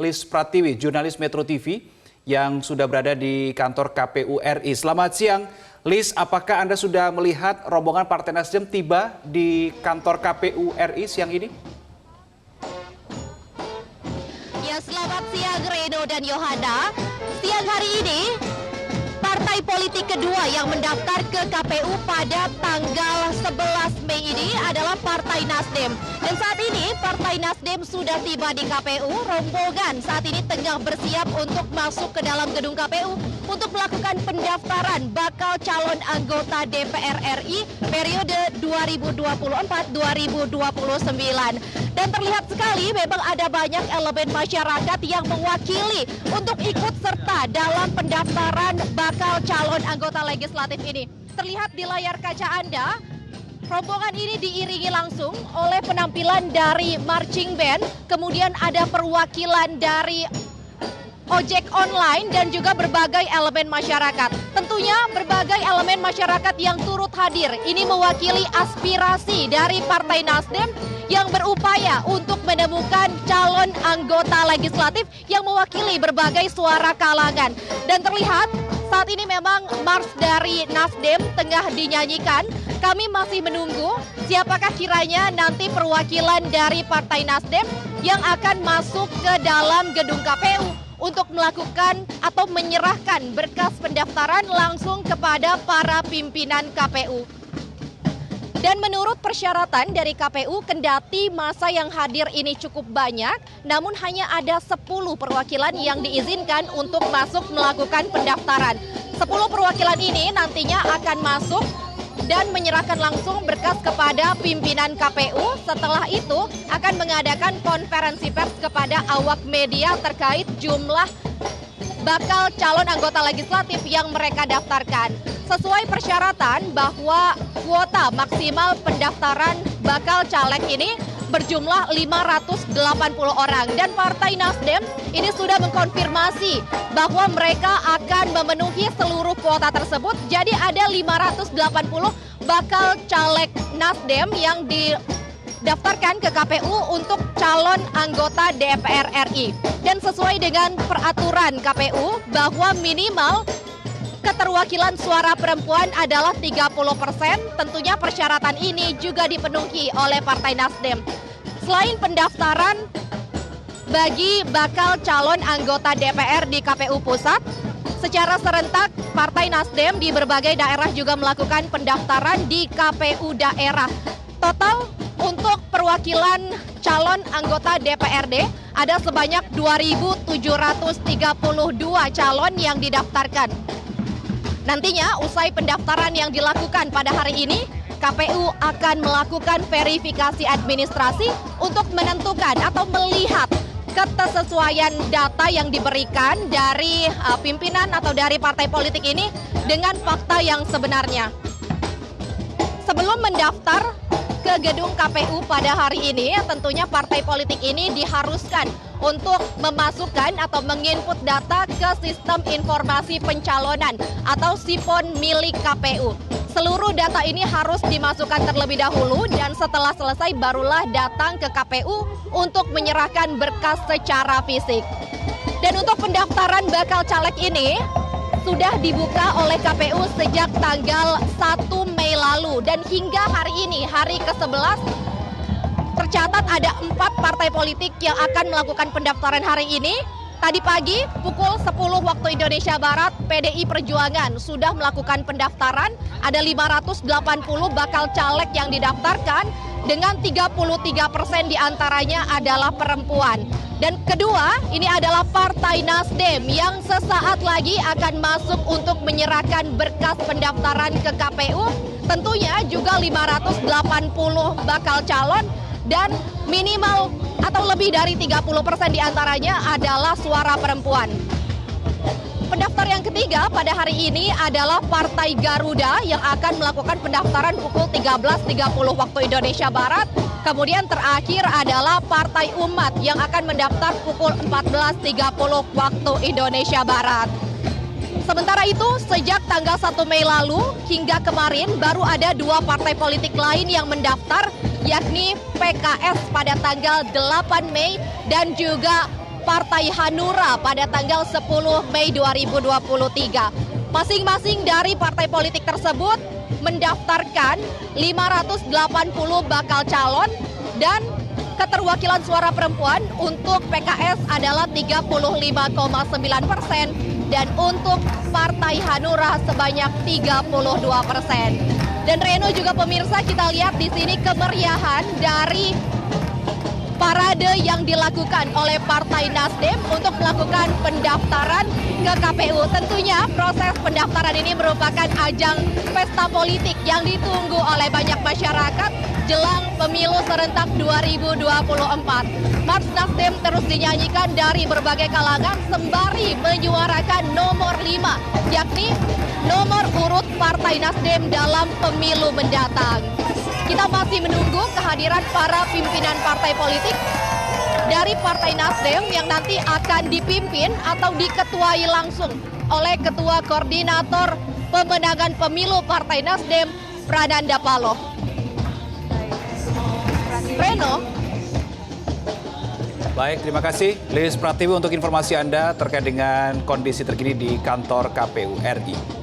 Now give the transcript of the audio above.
Lis Pratiwi, jurnalis Metro TV yang sudah berada di kantor KPU RI. Selamat siang, Lis. Apakah Anda sudah melihat rombongan Partai Nasdem tiba di kantor KPU RI siang ini? Ya, selamat siang Reno dan Yohana. Siang hari ini, partai politik kedua yang mendaftar ke KPU pada tanggal 11 Mei ini adalah Partai Nasdem. Dan saat ini Partai Nasdem sudah tiba di KPU. Rombongan saat ini tengah bersiap untuk masuk ke dalam gedung KPU untuk melakukan pendaftaran bakal calon anggota DPR RI periode 2024-2029. Dan terlihat sekali memang ada banyak elemen masyarakat yang mewakili untuk ikut serta dalam pendaftaran bakal calon anggota legislatif ini. Terlihat di layar kaca Anda, rombongan ini diiringi langsung oleh penampilan dari marching band, kemudian ada perwakilan dari ojek online dan juga berbagai elemen masyarakat. Tentunya berbagai elemen masyarakat yang turut hadir ini mewakili aspirasi dari Partai Nasdem yang berupaya untuk menemukan calon anggota legislatif yang mewakili berbagai suara kalangan. Dan terlihat saat ini memang mars dari Nasdem tengah dinyanyikan. Kami masih menunggu siapakah kiranya nanti perwakilan dari Partai Nasdem yang akan masuk ke dalam gedung KPU untuk melakukan atau menyerahkan berkas pendaftaran langsung kepada para pimpinan KPU. Dan menurut persyaratan dari KPU, kendati masa yang hadir ini cukup banyak, namun hanya ada 10 perwakilan yang diizinkan untuk masuk melakukan pendaftaran. 10 perwakilan ini nantinya akan masuk dan menyerahkan langsung berkas kepada pimpinan KPU. Setelah itu akan mengadakan konferensi pers kepada awak media terkait jumlah bakal calon anggota legislatif yang mereka daftarkan. Sesuai persyaratan bahwa kuota maksimal pendaftaran bakal caleg ini berjumlah 580 orang. Dan Partai Nasdem ini sudah mengkonfirmasi bahwa mereka akan memenuhi seluruh kuota tersebut. Jadi ada 580 bakal caleg Nasdem yang didaftarkan ke KPU untuk calon anggota DPR RI. Dan sesuai dengan peraturan KPU bahwa minimal keterwakilan suara perempuan adalah 30%. Tentunya persyaratan ini juga dipenuhi oleh Partai Nasdem. Selain pendaftaran bagi bakal calon anggota DPR di KPU Pusat, secara serentak Partai Nasdem di berbagai daerah juga melakukan pendaftaran di KPU daerah. Total untuk perwakilan calon anggota DPRD ada sebanyak 2.732 calon yang didaftarkan. Nantinya usai pendaftaran yang dilakukan pada hari ini, KPU akan melakukan verifikasi administrasi untuk menentukan atau melihat kesesuaian data yang diberikan dari pimpinan atau dari partai politik ini dengan fakta yang sebenarnya. Sebelum mendaftar ke gedung KPU pada hari ini, tentunya partai politik ini diharuskan untuk memasukkan atau menginput data ke sistem informasi pencalonan atau SIPON milik KPU. Seluruh data ini harus dimasukkan terlebih dahulu dan setelah selesai barulah datang ke KPU untuk menyerahkan berkas secara fisik. Dan untuk pendaftaran bakal caleg ini sudah dibuka oleh KPU sejak tanggal 1 Mei lalu dan hingga hari ini, hari ke-11, tercatat ada 4 partai politik yang akan melakukan pendaftaran hari ini. Tadi pagi pukul 10 waktu Indonesia Barat, PDI Perjuangan sudah melakukan pendaftaran. Ada 580 bakal caleg yang didaftarkan dengan 33% diantaranya adalah perempuan. Dan kedua, ini adalah Partai Nasdem yang sesaat lagi akan masuk untuk menyerahkan berkas pendaftaran ke KPU. Tentunya juga 580 bakal calon dan minimal atau lebih dari 30% diantaranya adalah suara perempuan. Pendaftar yang ketiga pada hari ini adalah Partai Garuda yang akan melakukan pendaftaran pukul 13.30 waktu Indonesia Barat. Kemudian terakhir adalah Partai Umat yang akan mendaftar pukul 14.30 waktu Indonesia Barat. Sementara itu, sejak tanggal 1 Mei lalu hingga kemarin baru ada 2 partai politik lain yang mendaftar, yakni PKS pada tanggal 8 Mei dan juga Partai Hanura pada tanggal 10 Mei 2023. Masing-masing dari partai politik tersebut mendaftarkan 580 bakal calon dan keterwakilan suara perempuan untuk PKS adalah 35,9% dan untuk Partai Hanura sebanyak 32%. Dan Reno juga pemirsa, kita lihat di sini kemeriahan dari parade yang dilakukan oleh Partai Nasdem untuk melakukan pendaftaran ke KPU. Tentunya proses pendaftaran ini merupakan ajang pesta politik yang ditunggu oleh banyak masyarakat jelang pemilu serentak 2024. Mars Nasdem terus dinyanyikan dari berbagai kalangan sembari menyuarakan nomor 5, yakni nomor urut Partai Nasdem dalam pemilu mendatang. Kita masih menunggu kehadiran para pimpinan partai politik dari Partai Nasdem yang nanti akan dipimpin atau diketuai langsung oleh Ketua Koordinator Pemenangan Pemilu Partai Nasdem, Prananda Paloh. Reno. Baik, terima kasih Lilis Pratiwi untuk informasi Anda terkait dengan kondisi terkini di kantor KPU RI.